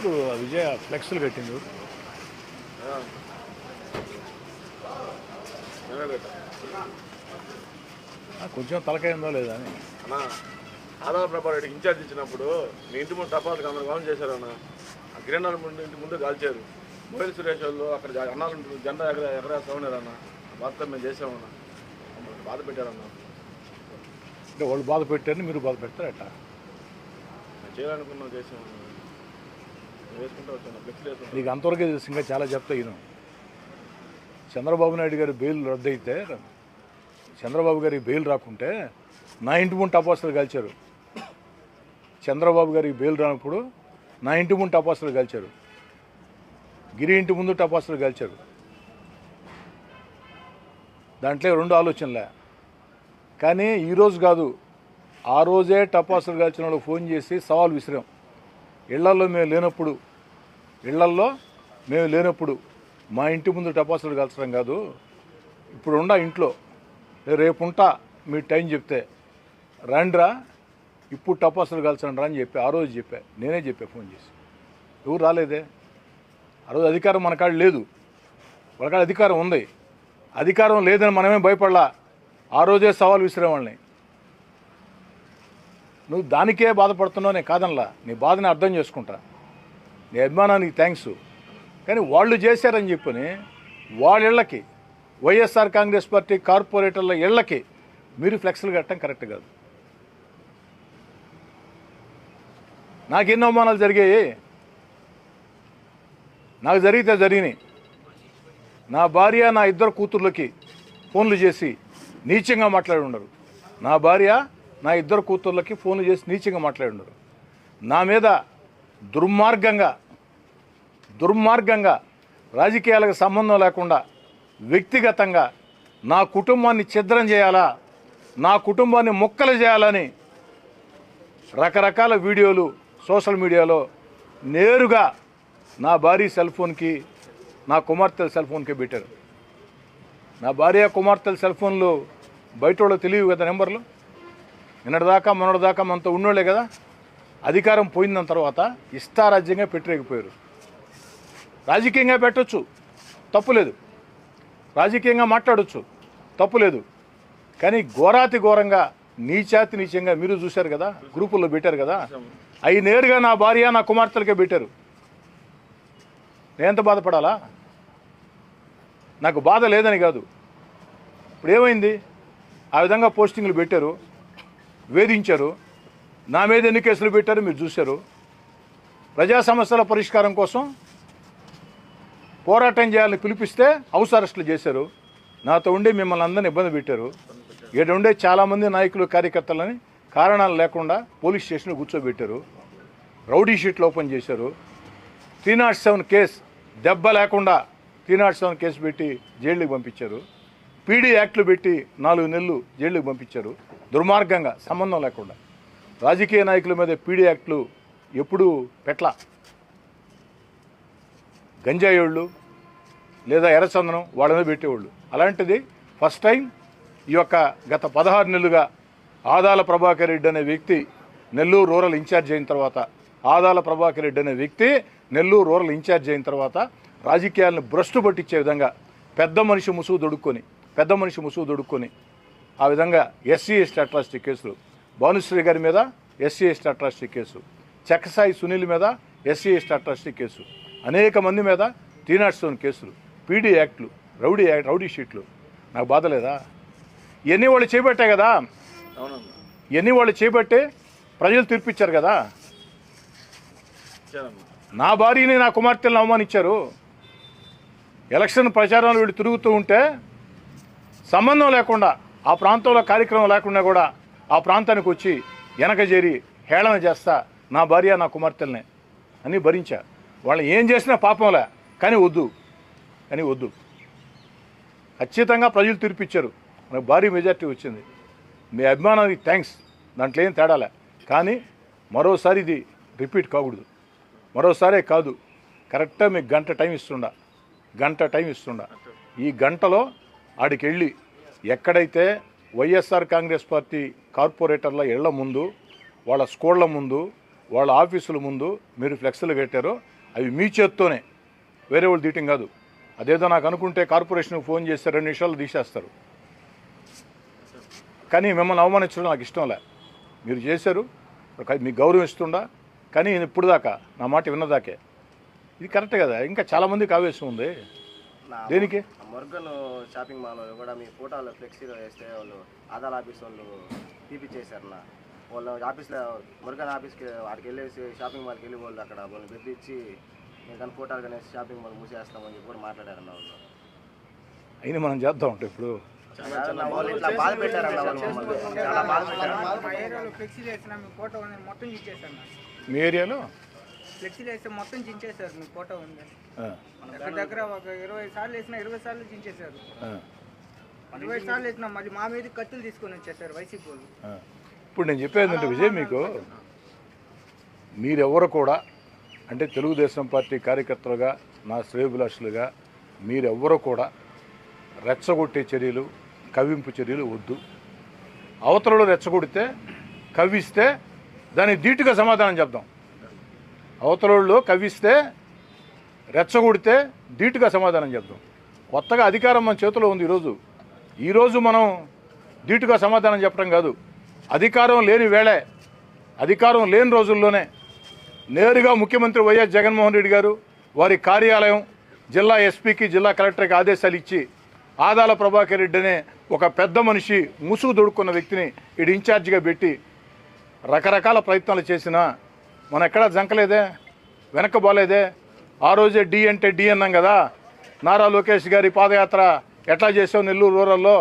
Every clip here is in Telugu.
ఎవరు విజయ ఫ్లెక్స్లు కట్టింది? కొంచెం తలకాయ ఉందో లేదా అని ఆదాల ప్రభారెడ్డికి ఇన్ఛార్జ్ ఇచ్చినప్పుడు మీ ఇంటి ముందు టపాసులు అందరూ కాల్ చేశారన్న. ఆ కిరణాల ఇంటి ముందు కాల్చారు. మొబైల్ సురేష్ వాళ్ళు అక్కడ అన్నాలు జెండా ఎగరేస్తా ఉన్నారన్న. బాధతో మేము చేసామన్నా, బాధ పెట్టారన్న. అంటే వాళ్ళు బాధ పెట్టారని మీరు బాధ పెడతారట? చేయాలనుకున్నాం, చేసామన్నా. వేసుకుంటూ వచ్చాను, ఫ్లెక్స్ వేసాను. నీకు అంతవరకే తెలుసు, ఇంకా చాలా చెప్తా. ఈయన చంద్రబాబు నాయుడు గారి బెయిల్ రద్దయితే, చంద్రబాబు గారి బెయిల్ రాకుంటే నా ఇంటి ముందు టపాసులు కాల్చారు. చంద్రబాబు గారికి బెయిల్ రానప్పుడు నా ఇంటి ముందు టపాసులు కాల్చారు. గిరి ఇంటి ముందు టపాసులు కాల్చారు. దాంట్లో రెండు ఆలోచనలే. కానీ ఈరోజు కాదు, ఆ రోజే టపాసులు కాల్చిన వాళ్ళకి ఫోన్ చేసి సవాల్ విసిరాం. ఇళ్లల్లో మేము లేనప్పుడు మా ఇంటి ముందు టపాసులు కాల్చడం కాదు, ఇప్పుడు ఉండా ఇంట్లో, రేపుంటా మీరు టైం చెప్తే రండ్రా, ఇప్పుడు టపాసులు కాల్చండి రా అని చెప్పి ఆ రోజు నేనే చెప్పా ఫోన్ చేసి. ఎవరు రాలేదే. ఆ రోజు అధికారం మన కాడ లేదు, వాళ్ళ కాడ అధికారం ఉంది. అధికారం లేదని మనమే భయపడలా. ఆ రోజే సవాల్ విసిరేవాళ్ళని. నువ్వు దానికే బాధపడుతున్నావు, నేను కాదనలా. నీ బాధని అర్థం చేసుకుంటా, నీ అభిమానానికి థ్యాంక్స్. కానీ వాళ్ళు చేశారని చెప్పని వాళ్ళ ఇళ్ళకి, వైఎస్ఆర్ కాంగ్రెస్ పార్టీ కార్పొరేటర్ల ఇళ్ళకి మీరు ఫ్లెక్స్లు కట్టడం కరెక్ట్ కాదు. నాకెన్నో అవమానాలు జరిగాయి, నాకు జరిగినాయి. నా భార్య నా ఇద్దరు కూతుర్లకి ఫోన్లు చేసి నీచంగా మాట్లాడి ఉండరు. నా భార్య నా ఇద్దరు కూతుర్లకి ఫోన్లు చేసి నీచంగా మాట్లాడి ఉండరు. నా మీద దుర్మార్గంగా రాజకీయాలకు సంబంధం లేకుండా వ్యక్తిగతంగా నా కుటుంబాన్ని ఛిద్రం చేయాలా, నా కుటుంబాన్ని ముక్కలు చేయాలని రకరకాల వీడియోలు సోషల్ మీడియాలో నేరుగా నా భార్య సెల్ ఫోన్కి, నా కుమార్తెల సెల్ ఫోన్కి పెట్టారు. నా భార్య కుమార్తెల సెల్ ఫోన్లు బయట వాళ్ళు తెలియవు కదా నెంబర్లు. మొన్నటిదాకా మనతో ఉన్నోళ్లే కదా. అధికారం పోయిన తర్వాత ఇష్టారాజ్యంగా పెట్టలేకపోయారు. రాజకీయంగా పెట్టచ్చు, తప్పులేదు. రాజకీయంగా మాట్లాడచ్చు, తప్పులేదు. కానీ ఘోరంగా నీచంగా మీరు చూశారు కదా, గ్రూపుల్లో పెట్టారు కదా. అవి నేరుగా నా భార్య నా కుమార్తెలకే పెట్టారు. నేనెంత బాధపడాలా? నాకు బాధ లేదని కాదు. ఇప్పుడు ఏమైంది? ఆ విధంగా పోస్టింగ్లు పెట్టారు, వేధించారు. నా మీద ఎన్ని కేసులు పెట్టారు మీరు చూశారు. ప్రజా సమస్యల పరిష్కారం కోసం పోరాటం చేయాలని పిలిపిస్తే హౌస్ అరెస్టులు చేశారు. నాతో ఉండి మిమ్మల్ని అందరినీ ఇబ్బంది పెట్టారు. ఇక్కడ ఉండే చాలామంది నాయకులు కార్యకర్తలని కారణాలు లేకుండా పోలీస్ స్టేషన్లో కూర్చోబెట్టారు. రౌడీ షీట్లు ఓపెన్ చేశారు. 307 కేసు, దెబ్బ లేకుండా 307 కేసు పెట్టి జైళ్ళకి పంపించారు. పీడీ యాక్ట్లు పెట్టి 4 నెలలు జైళ్ళకి పంపించారు. దుర్మార్గంగా, సంబంధం లేకుండా. రాజకీయ నాయకుల మీద పీడీ యాక్ట్లు ఎప్పుడూ పెట్ల. గంజాయోళ్ళు లేదా ఎర్రచందనం వాళ్ళ మీద పెట్టేవాళ్ళు. అలాంటిది ఫస్ట్ టైం ఈ యొక్క గత 16 నెలలుగా ఆదాల ప్రభాకర్ రెడ్డి అనే వ్యక్తి నెల్లూరు రూరల్ ఇన్ఛార్జ్ అయిన తర్వాత రాజకీయాలను భ్రష్టు పట్టించే విధంగా పెద్ద మనిషి ముసుగు దొడుక్కొని ఆ విధంగా ఎస్సీ ఎస్టీ అట్రాసిటీ కేసులు, భానుశ్రీ గారి మీద SC ST atrocity case, Chakkasai Sunil మీద ఎస్సీ ఎస్టీ అట్రాసిటీ కేసు, అనేక మంది మీద 307 కేసులు, పీడీ యాక్ట్లు, రౌడీ షీట్లు. నాకు బాధ లేదా? ఇవన్నీ వాళ్ళు చేపట్టే కదా. ఇవన్నీ వాళ్ళు చేపట్టే ప్రజలు తీర్పిచ్చారు కదా. నా భార్యని నా కుమార్తెలను అవమానించారు. ఎలక్షన్ ప్రచారంలో వీళ్ళు తిరుగుతూ ఉంటే సంబంధం లేకుండా, ఆ ప్రాంతంలో కార్యక్రమం లేకుండా కూడా ఆ ప్రాంతానికి వచ్చి వెనక చేరి హేళన చేస్తా నా భార్య నా కుమార్తెలనే అని భరించా. వాళ్ళు ఏం చేసినా పాపంలే, కానీ వద్దు. ఖచ్చితంగా ప్రజలు తీర్పిచ్చారు. మనకు భారీ మెజార్టీ వచ్చింది. మీ అభిమానానికి థ్యాంక్స్, దాంట్లో ఏం తేడాలే. కానీ మరోసారి ఇది రిపీట్ కాకూడదు. మరోసారే కాదు, కరెక్ట్గా మీకు గంట టైం ఇస్తుండా. ఈ గంటలో ఆడికి వెళ్ళి ఎక్కడైతే వైఎస్ఆర్ కాంగ్రెస్ పార్టీ కార్పొరేటర్ల ఇళ్ల ముందు, వాళ్ళ స్కూళ్ళ ముందు, వాళ్ళ ఆఫీసుల ముందు మీరు ఫ్లెక్స్లు కట్టారో అవి మీ చేత్తోనే, వేరే వాళ్ళు తీయటం కాదు. అదేదో నాకు అనుకుంటే కార్పొరేషన్కి ఫోన్ చేస్తే 2 నిమిషాలు తీసేస్తారు. కానీ మిమ్మల్ని అవమానించడం నాకు ఇష్టం లే. మీరు చేశారు, మీకు గౌరవం ఇస్తుండా, కానీ ఇప్పుడు దాకా నా మాట విన్నదాకే. ఇది కరెక్ట్ కదా. ఇంకా చాలామందికి ఆవేశం ఉంది. దేనికి? మురుగన్ షాపింగ్ మాల్ కూడా మీ ఫోటోలు ఫ్లెక్సీలో వేస్తే వాళ్ళు ఆధార్ ఆఫీస్ వాళ్ళు తీపిచ్చేశారన్న. వాళ్ళు ఆఫీస్లో మురుగన్ ఆఫీస్కి వాడికి వెళ్ళేసి షాపింగ్ మాల్కి వెళ్ళి వాళ్ళు అక్కడ వాళ్ళు బెదిరించి మేము కానీ ఫోటోలు కానీ షాపింగ్ మాల్ మూసేస్తామని చెప్పి కూడా మాట్లాడారన్న వాళ్ళు. అయినా మనం చేద్దాం అంటే ఇప్పుడు వాళ్ళు ఇట్లా బాధ పెట్టారన్న. వాళ్ళు మమ్మల్ని చాలా బాధ పెట్టారు. మీ ఏరియాలో ఫ్లెక్సీలు వేస్తే మొత్తం చించేశారు. మీ ఫోటో ఉంది దగ్గర ఒక 20 సార్లు వేసినా 20 సార్లు చించేశారు. 20 సార్లు వేసినా మళ్ళీ మా మీద కత్తులు తీసుకొని వచ్చేసారు వైసీపీ వాళ్ళు. ఇప్పుడు నేను చెప్పేది ఏంటంటే విజయ్, మీకు మీరెవరు కూడా అంటే తెలుగుదేశం పార్టీ కార్యకర్తలుగా, నా శ్రేయోభిలాషులుగా మీరెవ్వరూ కూడా రెచ్చగొట్టే చర్యలు, కవ్వింపు చర్యలు వద్దు. అవతలలో రెచ్చగొడితే, కవ్విస్తే దానికి ధీటుగా సమాధానం చెప్దాం. అవతలలో కవ్విస్తే, రెచ్చగొడితే ధీటుగా సమాధానం చెప్దాం. కొత్తగా అధికారం మన చేతిలో ఉంది. ఈరోజు మనం ధీటుగా సమాధానం చెప్పడం కాదు. అధికారం లేని వేళే, అధికారం లేని రోజుల్లోనే నేరుగా ముఖ్యమంత్రి వైఎస్ జగన్మోహన్ రెడ్డి గారు వారి కార్యాలయం జిల్లా ఎస్పీకి, జిల్లా కలెక్టర్కి ఆదేశాలు ఇచ్చి ఆదాల ప్రభాకర్ రెడ్డి అనే ఒక పెద్ద మనిషి, ముసుగు దొడుక్కున్న వ్యక్తిని ఇటు ఇన్ఛార్జిగా పెట్టి రకరకాల ప్రయత్నాలు చేసినా మనం ఎక్కడా జంకలేదే, వెనక బాలేదే. ఆ రోజే డి అంటే డి అన్నాం కదా. నారా లోకేష్ గారి పాదయాత్ర ఎట్లా చేసావు నెల్లూరు రూరల్లో,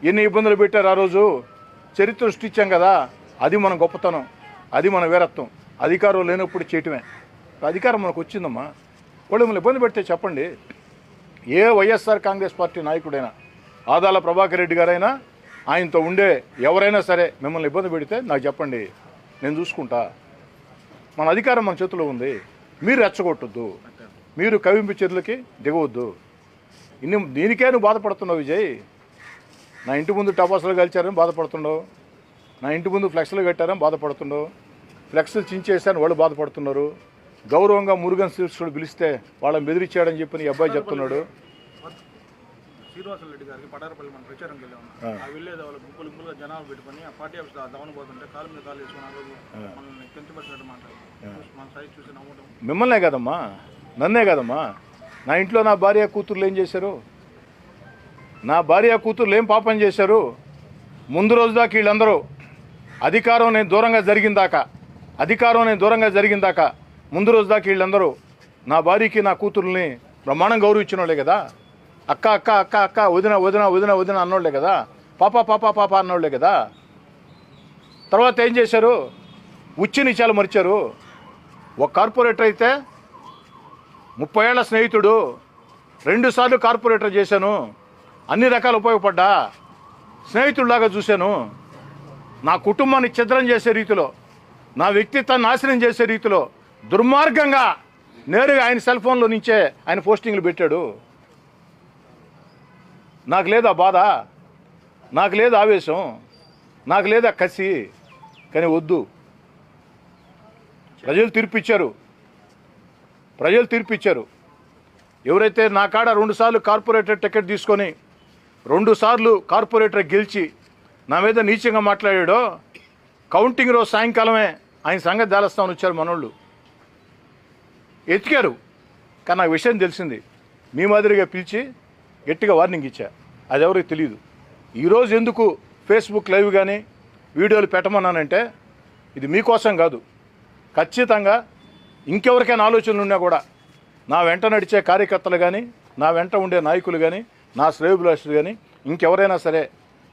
ఎన్ని ఇబ్బందులు పెట్టారు ఆ రోజు, చరిత్ర సృష్టించాం కదా. అది మన గొప్పతనం, అది మన వీరత్వం. అధికారం లేనప్పుడు చేయటమే. అధికారం మనకు వచ్చిందమ్మా. వాళ్ళు మిమ్మల్ని ఇబ్బంది పెడితే చెప్పండి. ఏ వైఎస్ఆర్ కాంగ్రెస్ పార్టీ నాయకుడైనా, ఆదాల ప్రభాకర్ రెడ్డి గారైనా, ఆయనతో ఉండే ఎవరైనా సరే మిమ్మల్ని ఇబ్బంది పెడితే నాకు చెప్పండి, నేను చూసుకుంటా. మన అధికారం మన చేతిలో ఉంది. మీరు రెచ్చగొట్టొద్దు, మీరు కవింపు చర్యలకి దిగవద్దు. దీనికే నువ్వు బాధపడుతున్నావు విజయ్. నా ఇంటి ముందు టపాసులు కలిచారని బాధపడుతున్నావు, నా ఇంటి ముందు ఫ్లెక్స్లు కట్టారని బాధపడుతున్నావు, ఫ్లెక్స్లు చించేసారని వాళ్ళు బాధపడుతున్నారు. గౌరవంగా మురుగన్ శిల్సుడు పిలిస్తే వాళ్ళని బెదిరించాడని చెప్పి నీ అబ్బాయి చెప్తున్నాడు. శ్రీనివాస రెడ్డి గారికి పటారపల్లి మనం ప్రచారంకి వెళ్ళాము. ఆ వెళ్ళేది వాళ్ళు గుంపులుగా జనాలు పెట్టుకొని ఆ పార్టీ ఆఫీస్ దమన పోతుంటే కాలు మీద కాలు వేసుకుని ఆ రోజు మనల్ని కించపరిచినట్టు మాట్లాడారు. మన సైజ్ చూసి నవ్వడం. మిమ్మల్నే కదమ్మా, నన్నే కదమ్మా. నా ఇంట్లో నా భార్య కూతుర్లు ఏం చేశారు? నా భార్య కూతుర్లు ఏం పాపం చేశారు? ముందు రోజు దాకా వీళ్ళందరూ అధికారం నేను దూరంగా జరిగిందాక ముందు రోజు దాకా వీళ్ళందరూ నా భార్యకి, నా కూతుర్ని బ్రహ్మాండం గౌరవించిన వాళ్ళే కదా. అక్క అక్క అక్క అక్క, వదిన వదిన వదిన వదిన అన్నోళ్లే కదా. పాప పాప పాప అన్నోళ్లే కదా. తర్వాత ఏం చేశారు? ఉచ్చి నిచాలు మరిచారు. ఒక కార్పొరేటర్ అయితే 30 ఏళ్ల స్నేహితుడు, 2 సార్లు కార్పొరేటర్ చేశాను, అన్ని రకాలు ఉపయోగపడ్డా, స్నేహితుడిలాగా చూశాను. నా కుటుంబాన్ని ఛిద్రం చేసే రీతిలో, నా వ్యక్తిత్వాన్ని నాశనం చేసే రీతిలో దుర్మార్గంగా నేరుగా ఆయన సెల్ ఫోన్లో నుంచే ఆయన పోస్టింగ్లు పెట్టాడు. నాకు లేదా బాధ, నాకు లేదా ఆవేశం, నాకు లేదా కసి. కానీ వద్దు. ప్రజలు తీర్పిచ్చారు. ఎవరైతే నా కాడ 2 సార్లు కార్పొరేటర్ టికెట్ తీసుకొని 2 సార్లు కార్పొరేటర్ గెలిచి నా మీద నీచంగా మాట్లాడాడో, కౌంటింగ్ రోజు సాయంకాలమే ఆయన సంగతి దాలస్తామని వచ్చారు మనోళ్ళు. ఎతికారు. కానీ నాకు విషయం తెలిసింది. మీ మాదిరిగా పిలిచి గట్టిగా వార్నింగ్ ఇచ్చా. అది ఎవరికి తెలియదు. ఈరోజు ఎందుకు ఫేస్బుక్ లైవ్ కానీ వీడియోలు పెట్టమన్నానంటే ఇది మీకోసం కాదు. ఖచ్చితంగా ఇంకెవరికైనా ఆలోచనలు ఉన్నా కూడా నా వెంట నడిచే కార్యకర్తలు కానీ, నా వెంట ఉండే నాయకులు కానీ, నా శ్రేయోభిలాషులు కానీ ఇంకెవరైనా సరే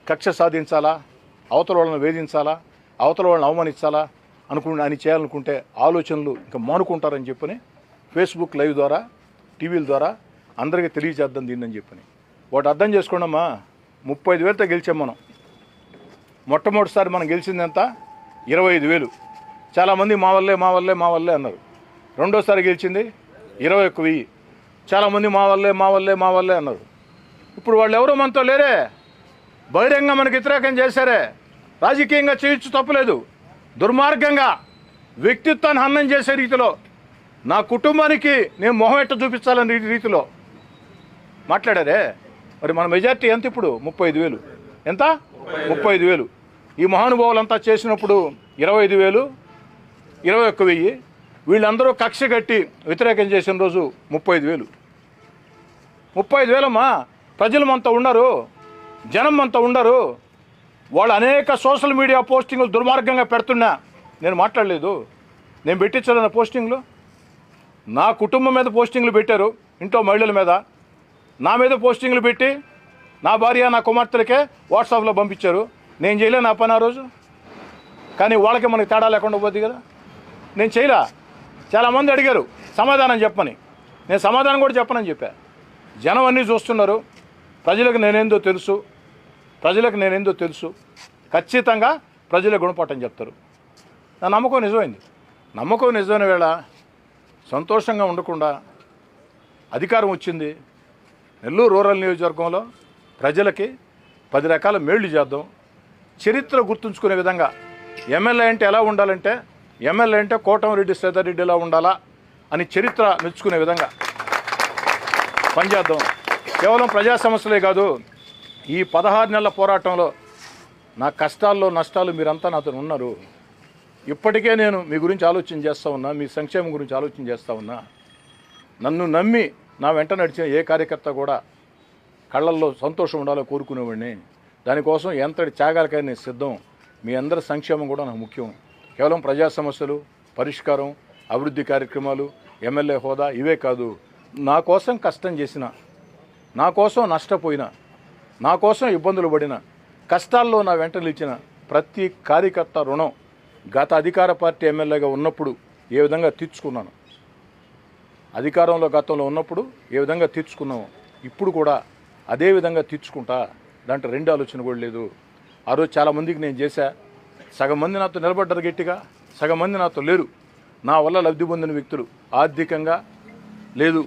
కక్ష సాధించాలా, అవతల వాళ్ళని వేధించాలా, అవతల వాళ్ళని అవమానించాలా అని చేయాలనుకుంటే ఆలోచనలు ఇంకా మానుకుంటారని చెప్పని ఫేస్బుక్ లైవ్ ద్వారా, టీవీల ద్వారా అందరికీ తెలియజేద్దాం దీన్ని చెప్పని. వాటి అర్థం చేసుకోండమ్మా. 35,000తో గెలిచాం మనం. మొట్టమొదటిసారి మనం గెలిచింది ఎంత? 25,000. చాలామంది మా వల్లే అన్నారు. రెండోసారి గెలిచింది 21,000. చాలామంది మా వల్లే అన్నారు. ఇప్పుడు వాళ్ళు ఎవరో మనతో లేరే. బహిరంగంగా మనకు వ్యతిరేకం చేశారే. రాజకీయంగా చేయొచ్చు, తప్పలేదు. దుర్మార్గంగా వ్యక్తిత్వాన్ని హననం చేసే రీతిలో నా కుటుంబానికి నేను మొహం ఎట్ట చూపించాలని రీతిలో మాట్లాడారే. మరి మన మెజార్టీ ఎంత ఇప్పుడు? 35,000. ఎంత? 35,000. ఈ మహానుభావులంతా చేసినప్పుడు 25,000, 21,000. వీళ్ళందరూ కక్ష కట్టి వ్యతిరేకం చేసిన రోజు 35,000. 35,000 అమ్మా. ప్రజలు మనతో ఉండరు, జనం మనతో ఉండరు. వాళ్ళు అనేక సోషల్ మీడియా పోస్టింగ్లు దుర్మార్గంగా పెడుతున్నా నేను మాట్లాడలేదు. నేను పెట్టించాలన్న పోస్టింగ్లు నా కుటుంబం మీద పోస్టింగ్లు పెట్టారు, ఇంట్లో మహిళల మీద. నా మీద పోస్టింగ్లు పెట్టి నా భార్య నా కుమార్తెలకే వాట్సాప్లో పంపించారు. నేను చేయలే నా పని ఆ రోజు. కానీ వాళ్ళకి మనకి తేడా లేకుండా పోద్ది కదా. నేను చేయలా. చాలామంది అడిగారు సమాధానం చెప్పమని. నేను సమాధానం కూడా చెప్పనని చెప్పా. జనం అన్నీ చూస్తున్నారు. ప్రజలకు నేనేందో తెలుసు. ఖచ్చితంగా ప్రజలే గుణపాఠం చెప్తారు. నా నమ్మకం నిజమైంది. నమ్మకం నిజమైన వేళ సంతోషంగా ఉండకుండా అధికారం వచ్చింది. నెల్లూరు రూరల్ నియోజకవర్గంలో ప్రజలకి 10 రకాల మేళ్లు చేద్దాం. చరిత్ర గుర్తుంచుకునే విధంగా ఎమ్మెల్యే అంటే ఎలా ఉండాలంటే, ఎమ్మెల్యే అంటే కోటమిరెడ్డి శ్రీధర్రెడ్డి ఎలా ఉండాలా అని చరిత్ర మెచ్చుకునే విధంగా పనిచేద్దాం. కేవలం ప్రజా సమస్యలే కాదు, ఈ 16 నెలల పోరాటంలో నా కష్టాల్లో నష్టాలు మీరంతా నాతో ఉన్నారు. ఇప్పటికే నేను మీ గురించి ఆలోచన చేస్తూ ఉన్నా, మీ సంక్షేమం గురించి ఆలోచన చేస్తూ ఉన్నా. నన్ను నమ్మి నా వెంట నడిచిన ఏ కార్యకర్త కూడా కళ్ళల్లో సంతోషం ఉండాలో కోరుకునేవాడిని. దానికోసం ఎంతటి త్యాగాలకైనా నేను సిద్ధం. మీ అందరి సంక్షేమం కూడా నాకు ముఖ్యం. కేవలం ప్రజా సమస్యలు పరిష్కారం, అభివృద్ధి కార్యక్రమాలు, ఎమ్మెల్యే హోదా ఇవే కాదు. నా కోసం కష్టం చేసిన, నా కోసం నష్టపోయిన, నా కోసం ఇబ్బందులు పడిన, కష్టాల్లో నా వెంట నిలిచిన ప్రతి కార్యకర్త రుణం గత అధికార పార్టీ ఎమ్మెల్యేగా ఉన్నప్పుడు ఏ విధంగా తీర్చుకున్నాను, అధికారంలో గతంలో ఉన్నప్పుడు ఏ విధంగా తీర్చుకున్నాము, ఇప్పుడు కూడా అదే విధంగా తీర్చుకుంటా. దాంట్లో 2 ఆలోచన కూడా లేదు. ఆ రోజు చాలామందికి నేను చేశా. సగం మంది నాతో నిలబడ్డారు గట్టిగా, సగం మంది నాతో లేరు. నా వల్ల లబ్ధి పొందిన వ్యక్తులు ఆర్థికంగా లేదు,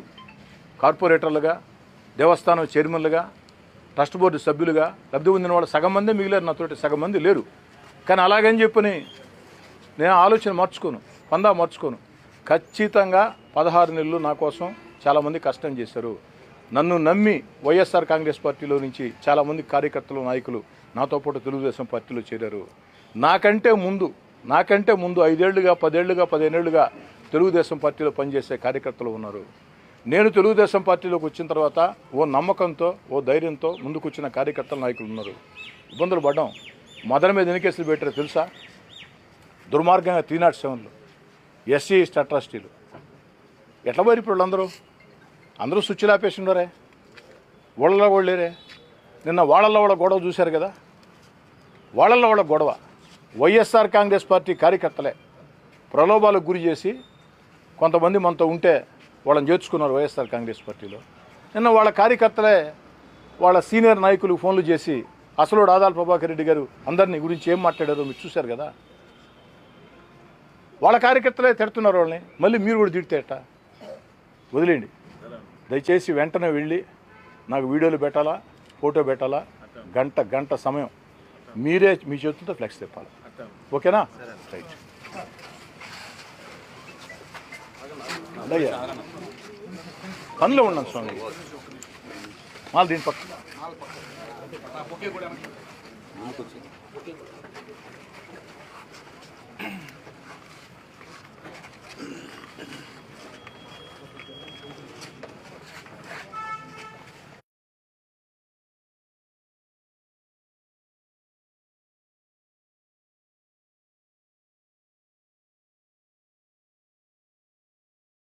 కార్పొరేటర్లుగా, దేవస్థానం చైర్మన్లుగా, ట్రస్ట్ బోర్డు సభ్యులుగా లబ్ధి పొందిన వాళ్ళు సగం మంది మిగిలారు, నాతోటి సగం మంది లేరు. కానీ అలాగని చెప్పని నేను ఆలోచన మార్చుకోను. ఖచ్చితంగా 16 నెలలు నా కోసం చాలామంది కష్టం చేశారు. నన్ను నమ్మి వైఎస్ఆర్ కాంగ్రెస్ పార్టీలో నుంచి చాలామంది కార్యకర్తలు, నాయకులు నాతో పాటు తెలుగుదేశం పార్టీలో చేరారు. నాకంటే ముందు 5 ఏళ్లుగా 10 ఏళ్లుగా 15 ఏళ్లుగా తెలుగుదేశం పార్టీలో పనిచేసే కార్యకర్తలు ఉన్నారు. నేను తెలుగుదేశం పార్టీలోకి వచ్చిన తర్వాత ఓ నమ్మకంతో, ఓ ధైర్యంతో ముందుకు వచ్చిన కార్యకర్తలు, నాయకులు ఉన్నారు. ఇబ్బందులు పడ్డాం. మదర్ మీద ఎన్ని కేసులు పెట్టారో తెలుసా? దుర్మార్గంగా 307లు, ఎస్సీ అట్రాసిటీలు. ఎట్లా పోయి ఇప్పుడు అందరూ స్విచ్లు ఆపేసి ఉన్నారే. వాళ్ళలో కూడా లేరే. నిన్న వాళ్ళల్లో కూడా గొడవ చూశారు కదా. వాళ్ళల్లో కూడా గొడవ వైఎస్ఆర్ కాంగ్రెస్ పార్టీ కార్యకర్తలే ప్రలోభాలకు గురి చేసి కొంతమంది మనతో ఉంటే వాళ్ళని చేర్చుకున్నారు వైఎస్ఆర్ కాంగ్రెస్ పార్టీలో. నిన్న వాళ్ళ కార్యకర్తలే వాళ్ళ సీనియర్ నాయకులు ఫోన్లు చేసి అసలు ఆదాల ప్రభాకర్ రెడ్డి గారు అందరినీ గురించి ఏం మాట్లాడారో మీరు చూశారు కదా. వాళ్ళ కార్యకర్తలే తిడుతున్నారు వాళ్ళని. మళ్ళీ మీరు కూడా తిడితే ఎట్టా? వదిలేండి. దయచేసి వెంటనే వెళ్ళి నాకు వీడియోలు పెట్టాలా, ఫోటో పెట్టాలా, గంట సమయం మీరే మీ చేతులతో ఫ్లెక్స్ తిప్పాలి. ఓకేనా? రైట్. అయ్యా పనిలో ఉన్నాను స్వామి. మాది దీని పక్క